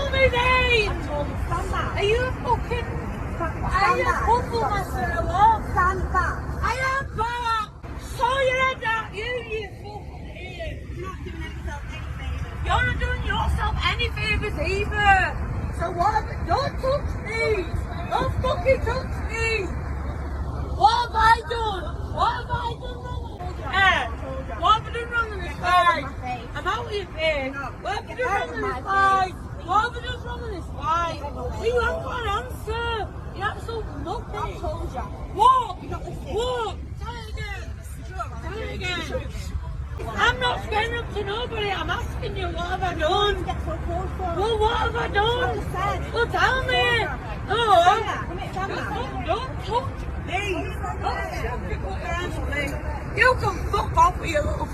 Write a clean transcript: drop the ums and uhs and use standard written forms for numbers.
tell me then! I told you, stand back. Are you a fucking... Stand back. Humble master or what? Stand back. I am back! Saw your head out, you fucking idiot! You're not doing yourself any favours. You're not doing yourself any favours either! So what have you... Don't touch me! Don't fucking touch me! What have I done? What have I done wrong? What have I done wrong in this fight? I'm out of your face. What have I done wrong in this fight? What have I done wrong in this fight? You haven't got an answer. You absolute nothing. I told you. What? You're not listening. What? Tell it again. Tell it again. I'm not scaring up to nobody. I'm asking you, what have I done? Get so close to her. Well, what have I done? That's what I said. Well, tell me. No. Stand back. Don't touch me. Stand back. You can fuck off with your little